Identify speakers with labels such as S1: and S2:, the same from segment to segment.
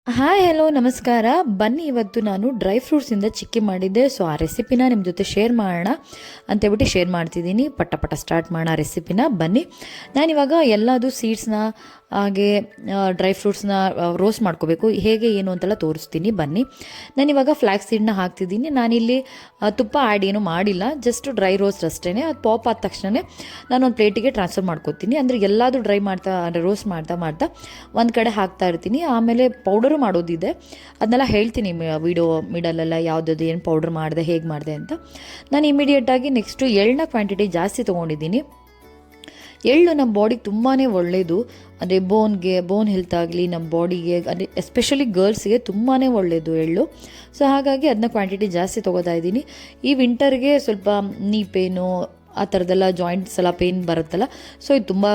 S1: Hi hello ನಮಸ್ಕಾರ. ಬನ್ನಿ ಇವತ್ತು ನಾನು ಡ್ರೈ ಫ್ರೂಟ್ಸಿಂದ ಚಿಕ್ಕಿ ಮಾಡಿದ್ದೆ. ಸೊ ಆ ರೆಸಿಪಿನ ನಿಮ್ಮ ಜೊತೆ ಶೇರ್ ಮಾಡೋಣ ಅಂತೇಳ್ಬಿಟ್ಟು ಶೇರ್ ಮಾಡ್ತಿದ್ದೀನಿ. ಪಟ ಪಟ ಸ್ಟಾರ್ಟ್ ಮಾಡೋಣ ರೆಸಿಪಿನ. ಬನ್ನಿ, ನಾನಿವಾಗ ಎಲ್ಲದು ಸೀಡ್ಸ್ನ ಹಾಗೆ ಡ್ರೈ ಫ್ರೂಟ್ಸ್ನ ರೋಸ್ಟ್ ಮಾಡ್ಕೋಬೇಕು, ಹೇಗೆ ಏನು ಅಂತೆಲ್ಲ ತೋರಿಸ್ತೀನಿ. ಬನ್ನಿ, ನಾನಿವಾಗ ಫ್ಲ್ಯಾಕ್ಸ್ ಸೀಡ್ನ ಹಾಕ್ತಿದ್ದೀನಿ. ನಾನಿಲ್ಲಿ ತುಪ್ಪ ಆ್ಯಡ್ ಏನು ಮಾಡಿಲ್ಲ, ಜಸ್ಟ್ ಡ್ರೈ ರೋಸ್ಟ್ ಅಷ್ಟೇ. ಅದು ಪಾಪ್ ಆದ ತಕ್ಷಣ ನಾನೊಂದು ಪ್ಲೇಟಿಗೆ ಟ್ರಾನ್ಸ್ಫರ್ ಮಾಡ್ಕೋತೀನಿ. ಅಂದರೆ ಎಲ್ಲದೂ ಡ್ರೈ ಮಾಡ್ತಾ ಅಂದರೆ ರೋಸ್ಟ್ ಮಾಡ್ತಾ ಮಾಡ್ತಾ ಒಂದು ಕಡೆ ಹಾಕ್ತಾ ಇರ್ತೀನಿ. ಆಮೇಲೆ ಪೌಡರು ಮಾಡೋದಿದೆ, ಅದನ್ನೆಲ್ಲ ಹೇಳ್ತೀನಿ ವಿಡಿಯೋ ಮಿಡಲೆಲ್ಲ ಯಾವುದದು ಏನು ಪೌಡ್ರ್ ಮಾಡಿದೆ ಹೇಗೆ ಮಾಡಿದೆ ಅಂತ. ನಾನು ಇಮಿಡಿಯೇಟಾಗಿ ನೆಕ್ಸ್ಟು ಎಳ್ಳನ್ನ ಕ್ವಾಂಟಿಟಿ ಜಾಸ್ತಿ ತೊಗೊಂಡಿದ್ದೀನಿ. ಎಳ್ಳು ನಮ್ಮ ಬಾಡಿಗೆ ತುಂಬಾ ಒಳ್ಳೆಯದು. ಅಂದರೆ ಬೋನ್ ಹೆಲ್ತ್ ಆಗಲಿ, ನಮ್ಮ ಬಾಡಿಗೆ ಅಂದರೆ ಎಸ್ಪೆಷಲಿ ಗರ್ಲ್ಸ್ಗೆ ತುಂಬಾ ಒಳ್ಳೆಯದು ಎಳ್ಳು. ಸೊ ಹಾಗಾಗಿ ಅದನ್ನ ಕ್ವಾಂಟಿಟಿ ಜಾಸ್ತಿ ತೊಗೋತಾ ಇದ್ದೀನಿ. ಈ ವಿಂಟರ್ಗೆ ಸ್ವಲ್ಪ ನೀ ಪೇನು ಆ ಥರದ್ದೆಲ್ಲ ಜಾಯಿಂಟ್ಸ್ ಎಲ್ಲ ಪೇನ್ ಬರುತ್ತಲ್ಲ, ಸೊ ಇದು ತುಂಬ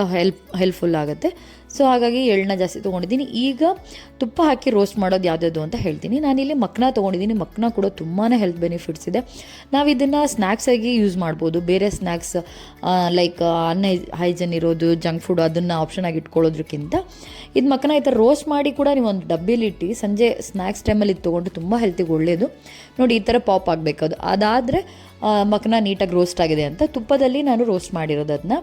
S1: ಹೆಲ್ಪ್ಫುಲ್ ಆಗುತ್ತೆ. ಸೊ ಹಾಗಾಗಿ ಎಳ್ಳನ್ನ ಜಾಸ್ತಿ ತೊಗೊಂಡಿದ್ದೀನಿ. ಈಗ ತುಪ್ಪ ಹಾಕಿ ರೋಸ್ಟ್ ಮಾಡೋದು ಯಾವುದ್ಯಾವುದು ಅಂತ ಹೇಳ್ತೀನಿ. ನಾನಿಲ್ಲಿ ಮಕ್ನ ತೊಗೊಂಡಿದ್ದೀನಿ. ಮಕ್ನ ಕೂಡ ತುಂಬಾ ಹೆಲ್ತ್ ಬೆನಿಫಿಟ್ಸ್ ಇದೆ. ನಾವು ಇದನ್ನು ಸ್ನ್ಯಾಕ್ಸಾಗಿ ಯೂಸ್ ಮಾಡ್ಬೋದು. ಬೇರೆ ಸ್ನ್ಯಾಕ್ಸ್ ಲೈಕ್ ಹೈಜನ್ ಇರೋದು ಜಂಕ್ ಫುಡ್ ಅದನ್ನು ಆಪ್ಷನ್ ಆಗಿ ಇಟ್ಕೊಳ್ಳೋದ್ರಕ್ಕಿಂತ ಇದು ಮಕ್ನ ಈ ಥರ ರೋಸ್ಟ್ ಮಾಡಿ ಕೂಡ ನೀವು ಒಂದು ಡಬ್ಬಿಲಿಟ್ಟು ಸಂಜೆ ಸ್ನ್ಯಾಕ್ಸ್ ಟೈಮಲ್ಲಿ ಇದು ತೊಗೊಂಡು ತುಂಬ ಹೆಲ್ತಿಗೆ ಒಳ್ಳೆಯದು. ನೋಡಿ, ಈ ಥರ ಪಾಪ್ ಆಗಬೇಕು. ಅದಾದರೆ ಮಕ್ನ ನೀಟಾಗಿ ರೋಸ್ಟ್ ಆಗಿದೆ ಅಂತ. ತುಪ್ಪದಲ್ಲಿ ನಾನು ರೋಸ್ಟ್ ಮಾಡಿರೋದು ಅದನ್ನ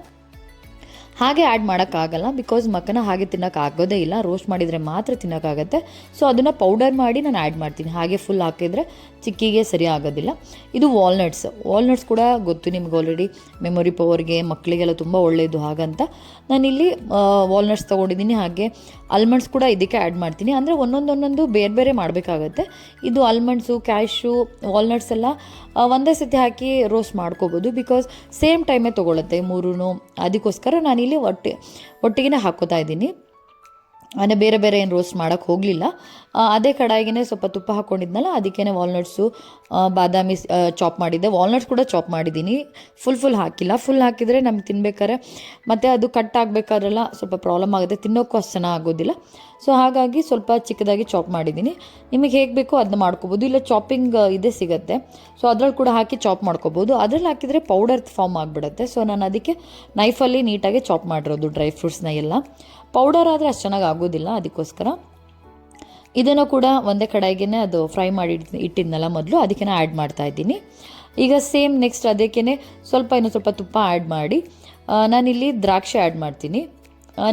S1: ಹಾಗೆ ಆ್ಯಡ್ ಮಾಡೋಕ್ಕಾಗಲ್ಲ, ಬಿಕಾಸ್ ಮಕ್ಕನ ಹಾಗೆ ತಿನ್ನೋಕ್ಕಾಗೋದೇ ಇಲ್ಲ. ರೋಸ್ಟ್ ಮಾಡಿದರೆ ಮಾತ್ರ ತಿನ್ನೋಕ್ಕಾಗತ್ತೆ. ಸೊ ಅದನ್ನು ಪೌಡರ್ ಮಾಡಿ ನಾನು ಆ್ಯಡ್ ಮಾಡ್ತೀನಿ. ಹಾಗೆ ಫುಲ್ ಹಾಕಿದರೆ ಚಿಕ್ಕಿಗೆ ಸರಿ ಆಗೋದಿಲ್ಲ. ಇದು ವಾಲ್ನಟ್ಸ್ ಕೂಡ ಗೊತ್ತು ನಿಮ್ಗೆ ಆಲ್ರೆಡಿ, ಮೆಮೊರಿ ಪವರ್ಗೆ ಮಕ್ಕಳಿಗೆಲ್ಲ ತುಂಬ ಒಳ್ಳೆಯದು. ಹಾಗಂತ ನಾನಿಲ್ಲಿ ವಾಲ್ನಟ್ಸ್ ತೊಗೊಂಡಿದ್ದೀನಿ. ಹಾಗೆ ಆಲ್ಮಂಡ್ಸ್ ಕೂಡ ಇದಕ್ಕೆ ಆ್ಯಡ್ ಮಾಡ್ತೀನಿ. ಅಂದರೆ ಒಂದೊಂದು ಬೇರೆ ಬೇರೆ ಮಾಡಬೇಕಾಗತ್ತೆ. ಇದು ಆಲ್ಮಂಡ್ಸು, ಕ್ಯಾಶು, ವಾಲ್ನಟ್ಸ್ ಎಲ್ಲ ಒಂದೇ ಸತಿ ಹಾಕಿ ರೋಸ್ಟ್ ಮಾಡ್ಕೋಬೋದು, ಬಿಕಾಸ್ ಸೇಮ್ ಟೈಮೇ ತೊಗೊಳುತ್ತೆ ಮೂರೂ. ಅದಕ್ಕೋಸ್ಕರ ನಾನಿಲ್ಲಿ ಒಟ್ಟಿಗೆ ಹಾಕ್ಕೋತಾ ಇದ್ದೀನಿ. ಅಂದರೆ ಬೇರೆ ಬೇರೆ ಏನು ರೋಸ್ಟ್ ಮಾಡೋಕ್ಕೆ ಹೋಗಲಿಲ್ಲ. ಅದೇ ಕಡಾಯಿಗೆ ಸ್ವಲ್ಪ ತುಪ್ಪ ಹಾಕ್ಕೊಂಡಿದ್ನಲ್ಲ, ಅದಕ್ಕೇ ವಾಲ್ನಟ್ಸು, ಬಾದಾಮಿ ಚಾಪ್ ಮಾಡಿದ್ದೆ. ವಾಲ್ನಟ್ಸ್ ಕೂಡ ಚಾಪ್ ಮಾಡಿದ್ದೀನಿ. ಫುಲ್ ಹಾಕಿಲ್ಲ. ಫುಲ್ ಹಾಕಿದರೆ ನಮ್ಗೆ ತಿನ್ಬೇಕಾದ್ರೆ ಮತ್ತು ಅದು ಕಟ್ ಆಗಬೇಕಾದ್ರೆಲ್ಲ ಸ್ವಲ್ಪ ಪ್ರಾಬ್ಲಮ್ ಆಗುತ್ತೆ, ತಿನ್ನೋಕ್ಕೂ ಅಷ್ಟು ಚೆನ್ನಾಗೋದಿಲ್ಲ. ಸೊ ಹಾಗಾಗಿ ಸ್ವಲ್ಪ ಚಿಕ್ಕದಾಗಿ ಚಾಪ್ ಮಾಡಿದ್ದೀನಿ. ನಿಮಗೆ ಹೇಗೆ ಬೇಕೋ ಅದನ್ನ ಮಾಡ್ಕೋಬೋದು. ಇಲ್ಲ ಚಾಪಿಂಗ್ ಇದೇ ಸಿಗುತ್ತೆ, ಸೊ ಅದ್ರಲ್ಲಿ ಕೂಡ ಹಾಕಿ ಚಾಪ್ ಮಾಡ್ಕೋಬೋದು. ಅದ್ರಲ್ಲಿ ಹಾಕಿದರೆ ಪೌಡರ್ ಫಾರ್ಮ್ ಆಗಿಬಿಡುತ್ತೆ. ಸೊ ನಾನು ಅದಕ್ಕೆ ನೈಫಲ್ಲಿ ನೀಟಾಗಿ ಚಾಪ್ ಮಾಡಿರೋದು ಡ್ರೈ ಫ್ರೂಟ್ಸ್ನ ಎಲ್ಲ. ಪೌಡರ್ ಆದರೆ ಅಷ್ಟು ಚೆನ್ನಾಗಿ ಆಗೋದಿಲ್ಲ, ಅದಕ್ಕೋಸ್ಕರ ಇದನ್ನು ಕೂಡ ಒಂದೇ ಕಡೆಗೇ ಅದು ಫ್ರೈ ಮಾಡಿ ಇಟ್ಟಿದ್ನಲ್ಲ ಮೊದಲು, ಅದಕ್ಕೆ ಆ್ಯಡ್ ಮಾಡ್ತಾಯಿದ್ದೀನಿ. ಈಗ ಸೇಮ್ ನೆಕ್ಸ್ಟ್ ಅದಕ್ಕೇ ಇನ್ನೂ ಸ್ವಲ್ಪ ತುಪ್ಪ ಆ್ಯಡ್ ಮಾಡಿ ನಾನಿಲ್ಲಿ ದ್ರಾಕ್ಷಿ ಆ್ಯಡ್ ಮಾಡ್ತೀನಿ.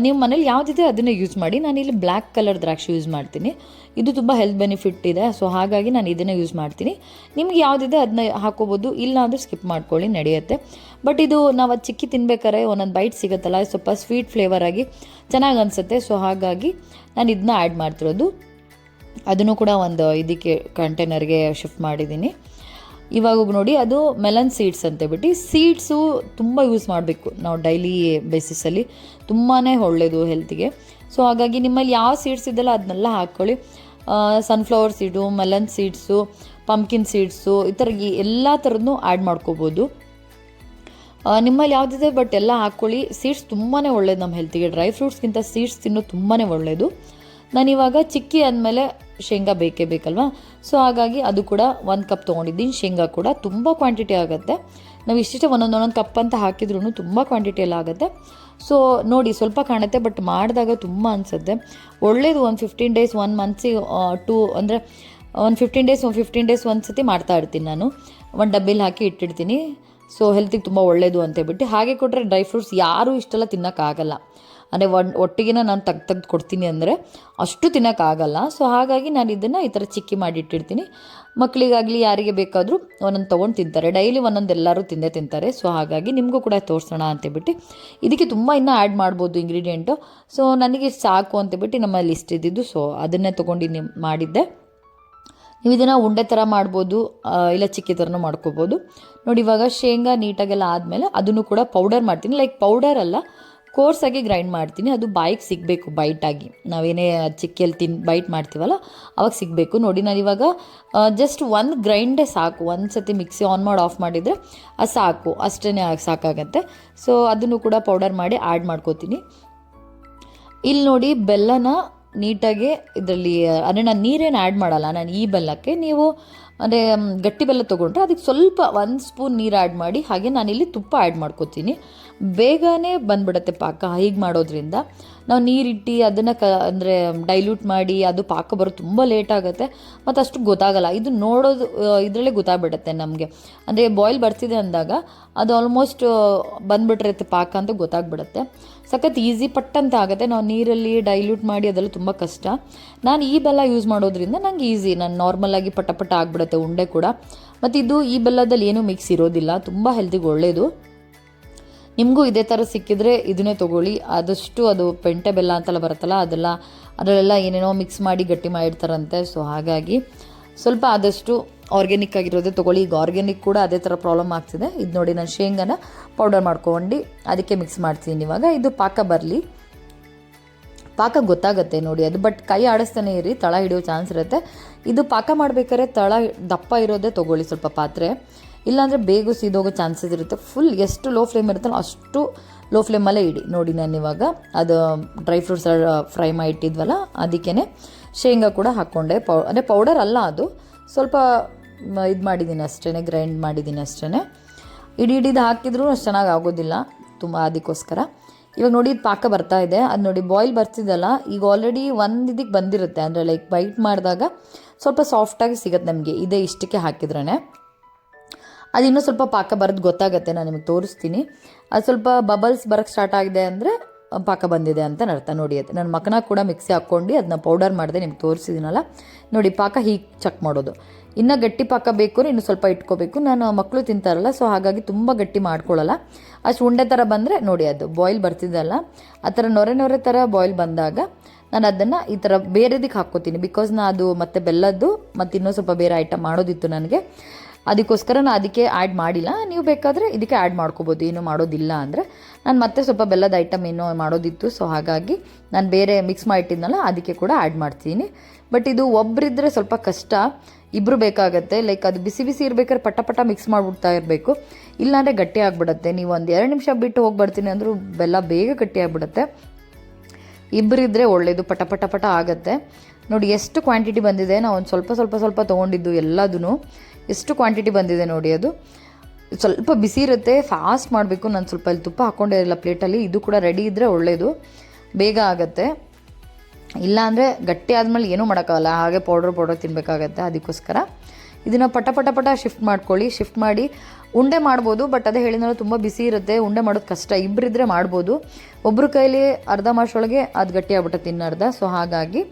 S1: ನೀವು ಮನೇಲಿ ಯಾವುದಿದೆ ಅದನ್ನು ಯೂಸ್ ಮಾಡಿ. ನಾನಿಲ್ಲಿ ಬ್ಲ್ಯಾಕ್ ಕಲರ್ ದ್ರಾಕ್ಷಿ ಯೂಸ್ ಮಾಡ್ತೀನಿ. ಇದು ತುಂಬ ಹೆಲ್ತ್ ಬೆನಿಫಿಟ್ ಇದೆ. ಸೊ ಹಾಗಾಗಿ ನಾನು ಇದನ್ನು ಯೂಸ್ ಮಾಡ್ತೀನಿ. ನಿಮ್ಗೆ ಯಾವುದಿದೆ ಅದನ್ನ ಹಾಕೋಬೋದು, ಇಲ್ಲ ಅಂದರೆ ಸ್ಕಿಪ್ ಮಾಡ್ಕೊಳ್ಳಿ, ನಡೆಯುತ್ತೆ. ಬಟ್ ಇದು ನಾವು ಅದು ಚಿಕ್ಕಿ ತಿನ್ಬೇಕಾದ್ರೆ ಒಂದೊಂದು ಬೈಟ್ ಸಿಗುತ್ತಲ್ಲ, ಸ್ವಲ್ಪ ಸ್ವೀಟ್ ಫ್ಲೇವರ್ ಆಗಿ ಚೆನ್ನಾಗಿ ಅನಿಸುತ್ತೆ. ಸೊ ಹಾಗಾಗಿ ನಾನು ಇದನ್ನ ಆ್ಯಡ್ ಮಾಡ್ತಿರೋದು. ಅದನ್ನು ಕೂಡ ಒಂದು ಇದಕ್ಕೆ ಕಂಟೈನರ್ಗೆ ಶಿಫ್ಟ್ ಮಾಡಿದ್ದೀನಿ. ಇವಾಗ ನೋಡಿ, ಅದು ಮೆಲನ್ ಸೀಡ್ಸ್ ಅಂತೇಳ್ಬಿಟ್ಟು. ಸೀಡ್ಸು ತುಂಬ ಯೂಸ್ ಮಾಡಬೇಕು ನಾವು ಡೈಲಿ ಬೇಸಿಸಲ್ಲಿ, ತುಂಬಾ ಒಳ್ಳೆಯದು ಹೆಲ್ತಿಗೆ. ಸೊ ಹಾಗಾಗಿ ನಿಮ್ಮಲ್ಲಿ ಯಾವ ಸೀಡ್ಸ್ ಇದೆಯಲ್ಲ ಅದನ್ನೆಲ್ಲ ಹಾಕ್ಕೊಳ್ಳಿ. Sunflower seed, melon seeds, pumpkin seeds, ಈ ಥರ ಎಲ್ಲ ಥರದ್ದು ಆ್ಯಡ್ ಮಾಡ್ಕೋಬೋದು. ನಿಮ್ಮಲ್ಲಿ ಯಾವುದಿದೆ ಬಟ್ ಎಲ್ಲ ಹಾಕ್ಕೊಳ್ಳಿ. ಸೀಡ್ಸ್ ತುಂಬಾ ಒಳ್ಳೇದು ನಮ್ಮ ಹೆಲ್ತಿಗೆ. ಡ್ರೈ ಫ್ರೂಟ್ಸ್ಗಿಂತ ಸೀಡ್ಸ್ ತಿನ್ನೋದು ತುಂಬಾ ಒಳ್ಳೆಯದು. ನಾನಿವಾಗ ಚಿಕ್ಕಿ ಆದಮೇಲೆ ಶೇಂಗಾ ಬೇಕಲ್ವಾ, ಸೊ ಹಾಗಾಗಿ ಅದು ಕೂಡ 1 ಕಪ್ ತೊಗೊಂಡಿದ್ದೀನಿ. ಶೇಂಗಾ ಕೂಡ ತುಂಬ ಕ್ವಾಂಟಿಟಿ ಆಗುತ್ತೆ. ನಾವು ಇಷ್ಟಿಷ್ಟೇ ಒಂದೊಂದು ಕಪ್ ಅಂತ ಹಾಕಿದ್ರೂ ತುಂಬ ಕ್ವಾಂಟಿಟಿ ಎಲ್ಲ ಆಗುತ್ತೆ. ಸೊ ನೋಡಿ, ಸ್ವಲ್ಪ ಕಾಣುತ್ತೆ, ಬಟ್ ಮಾಡಿದಾಗ ತುಂಬ ಅನಿಸುತ್ತೆ ಒಳ್ಳೇದು. ಒಂದು 15 ಡೇಸ್ 1 ಮಂತ್ಸಿಗೆ ಅಂದರೆ ಒಂದು 15 ಡೇಸ್ ಒಂದು ಸತಿ ಮಾಡ್ತಾ ಇರ್ತೀನಿ ನಾನು. ಒಂದು ಡಬ್ಬಿಲಿ ಹಾಕಿ ಇಟ್ಟಿರ್ತೀನಿ. ಸೊ ಹೆಲ್ತಿಗೆ ತುಂಬ ಒಳ್ಳೆಯದು ಅಂತೇಳ್ಬಿಟ್ಟು. ಹಾಗೆ ಕೊಟ್ಟರೆ ಡ್ರೈ ಫ್ರೂಟ್ಸ್ ಯಾರೂ ಇಷ್ಟೆಲ್ಲ ತಿನ್ನೋಕ್ಕಾಗಲ್ಲ. ಅಂದರೆ ಒಟ್ಟಿಗೆ ನಾನು ತೆಗ್ದು ಕೊಡ್ತೀನಿ ಅಂದರೆ ಅಷ್ಟು ತಿನ್ನೋಕ್ಕಾಗಲ್ಲ. ಸೊ ಹಾಗಾಗಿ ನಾನು ಇದನ್ನು ಈ ಥರ ಚಿಕ್ಕಿ ಮಾಡಿ ಇಟ್ಟಿರ್ತೀನಿ. ಮಕ್ಕಳಿಗಾಗಲಿ ಯಾರಿಗೆ ಬೇಕಾದರೂ ಒಂದೊಂದು ತೊಗೊಂಡು ತಿಂತಾರೆ. ಡೈಲಿ ಒಂದೊಂದು ಎಲ್ಲರೂ ತಿಂತಾರೆ. ಸೊ ಹಾಗಾಗಿ ನಿಮಗೂ ಕೂಡ ತೋರಿಸೋಣ ಅಂತೇಳ್ಬಿಟ್ಟು. ಇದಕ್ಕೆ ತುಂಬ ಇನ್ನೂ ಆ್ಯಡ್ ಮಾಡ್ಬೋದು ಇಂಗ್ರೀಡಿಯೆಂಟು. ಸೊ ನನಗೆ ಸಾಕು ಅಂತೇಳ್ಬಿಟ್ಟು ನಮ್ಮ ಲಿಸ್ಟ್ ಇದ್ದಿದ್ದು, ಸೊ ಅದನ್ನೇ ತೊಗೊಂಡು ಮಾಡಿದ್ದೆ. ನೀವು ಇದನ್ನು ಉಂಡೆ ಥರ ಮಾಡ್ಬೋದು, ಇಲ್ಲ ಚಿಕ್ಕಿ ಥರನೂ ಮಾಡ್ಕೋಬೋದು. ನೋಡಿ, ಇವಾಗ ಶೇಂಗಾ ನೀಟಾಗೆಲ್ಲ ಆದಮೇಲೆ ಅದನ್ನು ಕೂಡ ಪೌಡರ್ ಮಾಡ್ತೀನಿ. ಲೈಕ್ ಪೌಡರ್ ಅಲ್ಲ, ಕೋರ್ಸಾಗಿ ಗ್ರೈಂಡ್ ಮಾಡ್ತೀನಿ. ಅದು ಬಾಯಿಗೆ ಸಿಗಬೇಕು ಬೈಟಾಗಿ. ನಾವೇನೇ ಚಿಕ್ಕಿಯಲ್ಲಿ ಬೈಟ್ ಮಾಡ್ತೀವಲ್ಲ ಅವಾಗ ಸಿಗಬೇಕು. ನೋಡಿ, ನಾನಿವಾಗ ಜಸ್ಟ್ ಒಂದು ಗ್ರೈಂಡೇ ಸಾಕು. ಒಂದು ಸತಿ ಮಿಕ್ಸಿ ಆನ್ ಮಾಡಿ ಆಫ್ ಮಾಡಿದರೆ ಅದು ಸಾಕು, ಅಷ್ಟೇ ಸಾಕಾಗತ್ತೆ. ಸೊ ಅದನ್ನು ಕೂಡ ಪೌಡರ್ ಮಾಡಿ ಆ್ಯಡ್ ಮಾಡ್ಕೋತೀನಿ. ಇಲ್ಲಿ ನೋಡಿ, ಬೆಲ್ಲನ ನೀಟಾಗಿ ಇದರಲ್ಲಿ ಅಂದರೆ ನಾನು ನೀರೇನು ಆ್ಯಡ್ ಮಾಡಲ್ಲ. ನಾನು ಈ ಬೆಲ್ಲಕ್ಕೆ ನೀವು ಅಂದರೆ ಗಟ್ಟಿ ಬೆಲ್ಲ ತೊಗೊಂಡ್ರೆ ಅದಕ್ಕೆ ಸ್ವಲ್ಪ 1 ಸ್ಪೂನ್ ನೀರು ಆ್ಯಡ್ ಮಾಡಿ, ಹಾಗೆ ನಾನಿಲ್ಲಿ ತುಪ್ಪ ಆ್ಯಡ್ ಮಾಡ್ಕೋತೀನಿ. ಬೇಗನೆ ಬಂದುಬಿಡುತ್ತೆ ಪಾಕ. ಹೀಗೆ ಮಾಡೋದ್ರಿಂದ ನಾವು ನೀರಿಟ್ಟು ಅದನ್ನು ಅಂದರೆ ಡೈಲ್ಯೂಟ್ ಮಾಡಿ ಅದು ಪಾಕ ಬರೋದು ತುಂಬ ಲೇಟ್ ಆಗುತ್ತೆ ಮತ್ತು ಅಷ್ಟು ಗೊತ್ತಾಗಲ್ಲ. ಇದು ನೋಡೋದು ಇದರಲ್ಲೇ ಗೊತ್ತಾಗ್ಬಿಡುತ್ತೆ ನಮಗೆ. ಅಂದರೆ ಬಾಯ್ಲ್ ಬರ್ತಿದೆ ಅಂದಾಗ ಅದು ಆಲ್ಮೋಸ್ಟ್ ಬಂದುಬಿಟ್ಟಿರುತ್ತೆ ಪಾಕ ಅಂತ ಗೊತ್ತಾಗ್ಬಿಡುತ್ತೆ. ಸಖತ್ ಈಸಿ ಪಟ್ಟಂತ ಆಗುತ್ತೆ. ನಾವು ನೀರಲ್ಲಿ ಡೈಲ್ಯೂಟ್ ಮಾಡಿ ಅದೆಲ್ಲ ತುಂಬ ಕಷ್ಟ. ನಾನು ಈ ಬೆಲ್ಲ ಯೂಸ್ ಮಾಡೋದ್ರಿಂದ ನಂಗೆ ಈಸಿ, ನಾನು ನಾರ್ಮಲಾಗಿ ಪಟ ಆಗಿಬಿಡುತ್ತೆ ಉಂಡೆ ಕೂಡ. ಮತ್ತು ಇದು ಈ ಬೆಲ್ಲದಲ್ಲಿ ಏನೂ ಮಿಕ್ಸ್ ಇರೋದಿಲ್ಲ, ತುಂಬ ಹೆಲ್ತಿಗೆ ಒಳ್ಳೆಯದು. ನಿಮಗೂ ಇದೇ ಥರ ಸಿಕ್ಕಿದ್ರೆ ಇದನ್ನೇ ತೊಗೊಳ್ಳಿ. ಆದಷ್ಟು ಅದು ಪೆಂಟೆ ಬೆಲ್ಲ ಅಂತೆಲ್ಲ ಬರುತ್ತಲ್ಲ ಅದರಲ್ಲೆಲ್ಲ ಏನೇನೋ ಮಿಕ್ಸ್ ಮಾಡಿ ಗಟ್ಟಿ ಮಾಡಿರ್ತಾರಂತೆ. ಸೊ ಹಾಗಾಗಿ ಸ್ವಲ್ಪ ಆದಷ್ಟು ಆರ್ಗ್ಯಾನಿಕ್ ಆಗಿರೋದೇ ತೊಗೊಳ್ಳಿ. ಈಗ ಆರ್ಗ್ಯಾನಿಕ್ ಕೂಡ ಅದೇ ಥರ ಪ್ರಾಬ್ಲಮ್ ಆಗ್ತಿದೆ. ಇದು ನೋಡಿ, ನಾನು ಶೇಂಗಾನ ಪೌಡರ್ ಮಾಡ್ಕೊಂಡು ಅದಕ್ಕೆ ಮಿಕ್ಸ್ ಮಾಡ್ತೀನಿ ಇವಾಗ. ಇದು ಪಾಕ ಬರಲಿ, ಪಾಕ ಗೊತ್ತಾಗುತ್ತೆ ನೋಡಿ ಅದು. ಬಟ್ ಕೈ ಆಡಿಸ್ತಾನೆ ಇರಿ, ತಳ ಹಿಡಿಯೋ ಚಾನ್ಸ್ ಇರುತ್ತೆ. ಇದು ಪಾಕ ಮಾಡಬೇಕಾದ್ರೆ ತಳ ದಪ್ಪ ಇರೋದೇ ತೊಗೊಳ್ಳಿ ಸ್ವಲ್ಪ ಪಾತ್ರೆ, ಇಲ್ಲಾಂದರೆ ಬೇಗ ಸೀದೋಗೋ ಚಾನ್ಸಸ್ ಇರುತ್ತೆ. ಫುಲ್ ಎಷ್ಟು ಲೋ ಫ್ಲೇಮ್ ಇರುತ್ತಲ್ಲ ಅಷ್ಟು ಲೋ ಫ್ಲೇಮಲ್ಲೇ ಇಡಿ. ನೋಡಿ ನಾನು ಇವಾಗ ಅದು ಡ್ರೈ ಫ್ರೂಟ್ಸ್ ಫ್ರೈ ಮಾಡಿ ಇಟ್ಟಿದ್ವಲ್ಲ ಅದಕ್ಕೇ ಶೇಂಗಾ ಕೂಡ ಹಾಕ್ಕೊಂಡೆ. ಅಂದರೆ ಪೌಡರ್ ಅಲ್ಲ, ಅದು ಸ್ವಲ್ಪ ಇದು ಮಾಡಿದ್ದೀನಿ ಅಷ್ಟೇ, ಗ್ರೈಂಡ್ ಮಾಡಿದ್ದೀನಿ ಅಷ್ಟೇ. ಇಡಿದು ಹಾಕಿದ್ರೂ ಅಷ್ಟು ಚೆನ್ನಾಗಿ ಆಗೋದಿಲ್ಲ ತುಂಬ, ಅದಕ್ಕೋಸ್ಕರ. ಇವಾಗ ನೋಡಿ ಇದು ಪಾಕ ಬರ್ತಾ ಇದೆ, ಅದು ನೋಡಿ ಬಾಯ್ಲ್ ಬರ್ತಿದ್ದಲ್ಲ. ಈಗ ಆಲ್ರೆಡಿ ಒಂದು ಇದಕ್ಕೆ ಬಂದಿರುತ್ತೆ, ಅಂದರೆ ಲೈಕ್ ಬೈಟ್ ಮಾಡಿದಾಗ ಸ್ವಲ್ಪ ಸಾಫ್ಟಾಗಿ ಸಿಗುತ್ತೆ ನಮಗೆ ಇದೇ ಇಷ್ಟಕ್ಕೆ ಹಾಕಿದ್ರೇ. ಅದು ಇನ್ನೂ ಸ್ವಲ್ಪ ಪಾಕ ಬರೋದು ಗೊತ್ತಾಗುತ್ತೆ, ನಾನು ನಿಮಗೆ ತೋರಿಸ್ತೀನಿ. ಅದು ಸ್ವಲ್ಪ ಬಬಲ್ಸ್ ಬರೋಕ್ಕೆ ಸ್ಟಾರ್ಟ್ ಆಗಿದೆ ಅಂದರೆ ಪಾಕ ಬಂದಿದೆ ಅಂತ ಅರ್ಥ. ನೋಡಿ ಅದು ನನ್ನ ಮಕ್ಕನ ಕೂಡ ಮಿಕ್ಸಿ ಹಾಕ್ಕೊಂಡು ಅದನ್ನ ಪೌಡರ್ ಮಾಡಿದೆ, ನಿಮ್ಗೆ ತೋರಿಸಿದ್ದೀನಲ್ಲ. ನೋಡಿ ಪಾಕ ಹೀಗೆ ಚೆಕ್ ಮಾಡೋದು. ಇನ್ನೂ ಗಟ್ಟಿ ಪಾಕ ಬೇಕು, ಇನ್ನೂ ಸ್ವಲ್ಪ ಇಟ್ಕೋಬೇಕು. ನಾನು ಮಕ್ಕಳು ತಿಂತಾರಲ್ಲ, ಸೊ ಹಾಗಾಗಿ ತುಂಬ ಗಟ್ಟಿ ಮಾಡ್ಕೊಳ್ಳಲ್ಲ. ಅಷ್ಟು ಉಂಡೆ ಥರ ಬಂದರೆ ನೋಡಿ ಅದು ಬಾಯ್ಲ್ ಬರ್ತಿದ್ದಲ್ಲ, ಆ ಥರ ನೊರೆ ಥರ ಬಾಯ್ಲ್ ಬಂದಾಗ ನಾನು ಅದನ್ನು ಈ ಥರ ಬೇರೆದಕ್ಕೆ ಹಾಕ್ಕೋತೀನಿ. ಬಿಕಾಸ್ ನಾನು ಅದು ಮತ್ತು ಬೆಲ್ಲದ್ದು ಮತ್ತು ಇನ್ನೂ ಸ್ವಲ್ಪ ಬೇರೆ ಐಟಮ್ ಮಾಡೋದಿತ್ತು ನನಗೆ, ಅದಕ್ಕೋಸ್ಕರ ನಾನು ಅದಕ್ಕೆ ಆ್ಯಡ್ ಮಾಡಿಲ್ಲ. ನೀವು ಬೇಕಾದರೆ ಇದಕ್ಕೆ ಆ್ಯಡ್ ಮಾಡ್ಕೋಬೋದು, ಏನೂ ಮಾಡೋದಿಲ್ಲ ಅಂದರೆ. ನಾನು ಮತ್ತೆ ಸ್ವಲ್ಪ ಬೆಲ್ಲದ ಐಟಮ್ ಏನೋ ಮಾಡೋದಿತ್ತು, ಸೊ ಹಾಗಾಗಿ ನಾನು ಬೇರೆ ಮಿಕ್ಸ್ ಮಾಡಿಟ್ಟಿದ್ನಲ್ಲ ಅದಕ್ಕೆ ಕೂಡ ಆ್ಯಡ್ ಮಾಡ್ತೀನಿ. ಬಟ್ ಇದು ಒಬ್ಬರಿದ್ದರೆ ಸ್ವಲ್ಪ ಕಷ್ಟ, ಇಬ್ಬರು ಬೇಕಾಗತ್ತೆ. ಲೈಕ್ ಅದು ಬಿಸಿ ಬಿಸಿ ಇರ್ಬೇಕಾದ್ರೆ ಪಟ ಮಿಕ್ಸ್ ಮಾಡಿಬಿಡ್ತಾ ಇರಬೇಕು, ಇಲ್ಲಾಂದರೆ ಗಟ್ಟಿ ಆಗಿಬಿಡುತ್ತೆ. ನೀವು ಒಂದು 2 ನಿಮಿಷ ಬಿಟ್ಟು ಹೋಗಿ ಬರ್ತೀನಿ ಅಂದರೂ ಬೆಲ್ಲ ಬೇಗ ಗಟ್ಟಿ ಆಗಿಬಿಡುತ್ತೆ. ಇಬ್ಬರಿದ್ದರೆ ಒಳ್ಳೆಯದು, ಪಟ ಆಗುತ್ತೆ. ನೋಡಿ ಎಷ್ಟು ಕ್ವಾಂಟಿಟಿ ಬಂದಿದೆ. ನಾವು ಒಂದು ಸ್ವಲ್ಪ ತೊಗೊಂಡಿದ್ದು ಎಲ್ಲದೂ ಎಷ್ಟು ಕ್ವಾಂಟಿಟಿ ಬಂದಿದೆ ನೋಡಿ. ಅದು ಸ್ವಲ್ಪ ಬಿಸಿ ಇರುತ್ತೆ, ಫಾಸ್ಟ್ ಮಾಡಬೇಕು. ನಾನು ಸ್ವಲ್ಪ ಇಲ್ಲಿ ತುಪ್ಪ ಹಾಕ್ಕೊಂಡಿರಲಿಲ್ಲ ಪ್ಲೇಟಲ್ಲಿ. ಇದು ಕೂಡ ರೆಡಿ ಇದ್ದರೆ ಒಳ್ಳೆಯದು, ಬೇಗ ಆಗುತ್ತೆ. ಇಲ್ಲಾಂದರೆ ಗಟ್ಟಿ ಆದಮೇಲೆ ಏನೂ ಮಾಡೋಕ್ಕಾಗಲ್ಲ, ಹಾಗೆ ಪೌಡ್ರ್ ತಿನ್ನಬೇಕಾಗತ್ತೆ. ಅದಕ್ಕೋಸ್ಕರ ಇದನ್ನು ಪಟ ಶಿಫ್ಟ್ ಮಾಡ್ಕೊಳ್ಳಿ. ಶಿಫ್ಟ್ ಮಾಡಿ ಉಂಡೆ ಮಾಡ್ಬೋದು, ಬಟ್ ಅದೇ ಹೇಳಿದ್ನಲ್ಲ ತುಂಬ ಬಿಸಿ ಇರುತ್ತೆ, ಉಂಡೆ ಮಾಡೋದು ಕಷ್ಟ. ಇಬ್ಬರಿದ್ದರೆ ಮಾಡ್ಬೋದು, ಒಬ್ಬರ ಕೈಲಿ ಅರ್ಧ ಮಾರ್ಷೊಳಗೆ ಅದು ಗಟ್ಟಿ ಆಗ್ಬಿಟ್ಟೆ ಇನ್ನರ್ಧ. ಸೊ ಹಾಗಾಗಿ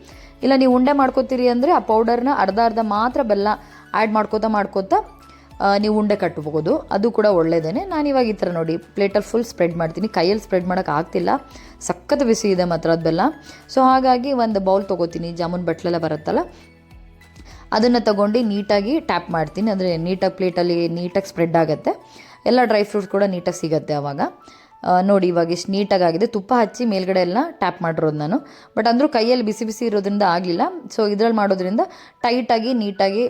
S1: ಇಲ್ಲ, ನೀವು ಉಂಡೆ ಮಾಡ್ಕೋತೀರಿ ಅಂದರೆ ಆ ಪೌಡರ್ನ ಅರ್ಧ ಮಾತ್ರ ಬೆಲ್ಲ ಆ್ಯಡ್ ಮಾಡ್ಕೋತಾ ನೀವು ಉಂಡೆ ಕಟ್ಬೋದು, ಅದು ಕೂಡ ಒಳ್ಳೆಯದೇ. ನಾನಿವಾಗ ಈ ಥರ ನೋಡಿ ಪ್ಲೇಟಲ್ಲಿ ಫುಲ್ ಸ್ಪ್ರೆಡ್ ಮಾಡ್ತೀನಿ. ಕೈಯಲ್ಲಿ ಸ್ಪ್ರೆಡ್ ಮಾಡೋಕ್ಕೆ ಆಗ್ತಿಲ್ಲ, ಸಖತ್ ಬಿಸಿ ಇದೆ ಮಾತ್ರ ಅದು ಬೆಲ್ಲ. ಸೊ ಹಾಗಾಗಿ ಒಂದು ಬೌಲ್ ತೊಗೋತೀನಿ, ಜಾಮೂನ್ ಬಟ್ಲೆಲ್ಲ ಬರುತ್ತಲ್ಲ ಅದನ್ನು ತೊಗೊಂಡು ನೀಟಾಗಿ ಟ್ಯಾಪ್ ಮಾಡ್ತೀನಿ. ಅಂದರೆ ನೀಟಾಗಿ ಪ್ಲೇಟಲ್ಲಿ ನೀಟಾಗಿ ಸ್ಪ್ರೆಡ್ ಆಗುತ್ತೆ, ಎಲ್ಲ ಡ್ರೈ ಫ್ರೂಟ್ಸ್ ಕೂಡ ನೀಟಾಗಿ ಸಿಗುತ್ತೆ ಆವಾಗ. ನೋಡಿ ಇವಾಗ ಎಷ್ಟು ನೀಟಾಗಿದೆ. ತುಪ್ಪ ಹಚ್ಚಿ ಮೇಲ್ಗಡೆ ಎಲ್ಲ ಟ್ಯಾಪ್ ಮಾಡಿರೋದು ನಾನು, ಬಟ್ ಅಂದರೂ ಕೈಯಲ್ಲಿ ಬಿಸಿ ಇರೋದ್ರಿಂದ ಆಗಲಿಲ್ಲ. ಸೊ ಇದರಲ್ಲಿ ಮಾಡೋದ್ರಿಂದ ಟೈಟಾಗಿ ನೀಟಾಗಿ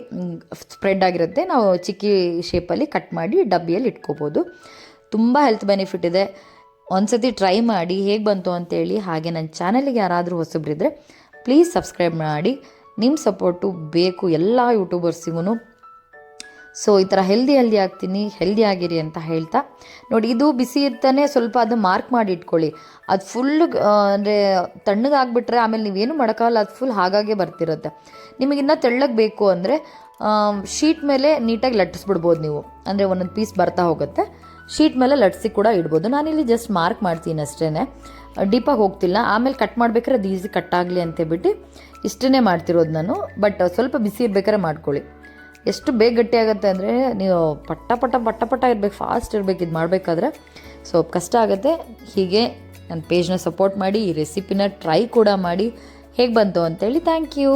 S1: ಸ್ಪ್ರೆಡ್ ಆಗಿರುತ್ತೆ. ನಾವು ಚಿಕ್ಕಿ ಶೇಪಲ್ಲಿ ಕಟ್ ಮಾಡಿ ಡಬ್ಬಿಯಲ್ಲಿ ಇಟ್ಕೋಬೋದು. ತುಂಬ ಹೆಲ್ತ್ ಬೆನಿಫಿಟ್ ಇದೆ. ಒಂದ್ಸತಿ ಟ್ರೈ ಮಾಡಿ ಹೇಗೆ ಬಂತು ಅಂತೇಳಿ. ಹಾಗೆ ನನ್ನ ಚಾನಲಿಗೆ ಯಾರಾದರೂ ಹೊಸಬ್ರಿದ್ರೆ ಪ್ಲೀಸ್ ಸಬ್ಸ್ಕ್ರೈಬ್ ಮಾಡಿ. ನಿಮ್ಮ ಸಪೋರ್ಟು ಬೇಕು ಎಲ್ಲ ಯೂಟ್ಯೂಬರ್ಸಿಗೂ. ಸೊ ಈ ಥರ ಹೆಲ್ದಿ ಆಗ್ತೀನಿ, ಹೆಲ್ದಿ ಆಗಿರಿ ಅಂತ ಹೇಳ್ತಾ ನೋಡಿ. ಇದು ಬಿಸಿ ಇರ್ತಾನೆ, ಸ್ವಲ್ಪ ಅದು ಮಾರ್ಕ್ ಮಾಡಿ ಇಟ್ಕೊಳ್ಳಿ. ಅದು ಫುಲ್ಲು ಅಂದರೆ ತಣ್ಣಗಾಗ್ಬಿಟ್ರೆ ಆಮೇಲೆ ನೀವೇನು ಮಾಡೋಕ್ಕಾಗಲ್ಲ, ಅದು ಫುಲ್ ಹಾಗಾಗೆ ಬರ್ತಿರುತ್ತೆ. ನಿಮಗಿನ್ನ ತೆಳ್ಳಗೆ ಬೇಕು ಅಂದರೆ ಶೀಟ್ ಮೇಲೆ ನೀಟಾಗಿ ಲಟ್ಟಿಸ್ಬಿಡ್ಬೋದು ನೀವು. ಅಂದರೆ ಒಂದೊಂದು ಪೀಸ್ ಬರ್ತಾ ಹೋಗುತ್ತೆ, ಶೀಟ್ ಮೇಲೆ ಲಟ್ಸಿ ಕೂಡ ಇಡ್ಬೋದು. ನಾನಿಲ್ಲಿ ಜಸ್ಟ್ ಮಾರ್ಕ್ ಮಾಡ್ತೀನಿ ಅಷ್ಟೇ, ಡೀಪಾಗಿ ಹೋಗ್ತಿಲ್ಲ. ಆಮೇಲೆ ಕಟ್ ಮಾಡ್ಬೇಕಾದ್ರೆ ಅದು ಈಸಿ ಕಟ್ ಆಗಲಿ ಅಂತೇಳ್ಬಿಟ್ಟು ಇಷ್ಟೇ ಮಾಡ್ತಿರೋದು ನಾನು. ಬಟ್ ಸ್ವಲ್ಪ ಬಿಸಿ ಇರ್ಬೇಕಾದ್ರೆ ಮಾಡ್ಕೊಳ್ಳಿ. ಎಷ್ಟು ಬೇಗ ಗಟ್ಟಿ ಆಗುತ್ತೆ ಅಂದರೆ ನೀವು ಪಟ ಇರಬೇಕು, ಫಾಸ್ಟ್ ಇರಬೇಕು ಇದು ಮಾಡಬೇಕಾದ್ರೆ. ಸೊ ಕಷ್ಟ ಆಗುತ್ತೆ. ಹೀಗೆ ನನ್ನ ಪೇಜ್ನ ಸಪೋರ್ಟ್ ಮಾಡಿ, ಈ ರೆಸಿಪಿನ ಟ್ರೈ ಕೂಡ ಮಾಡಿ. ಹೇಗೆ ಬಂತು ಅಂತೇಳಿ. Thank you.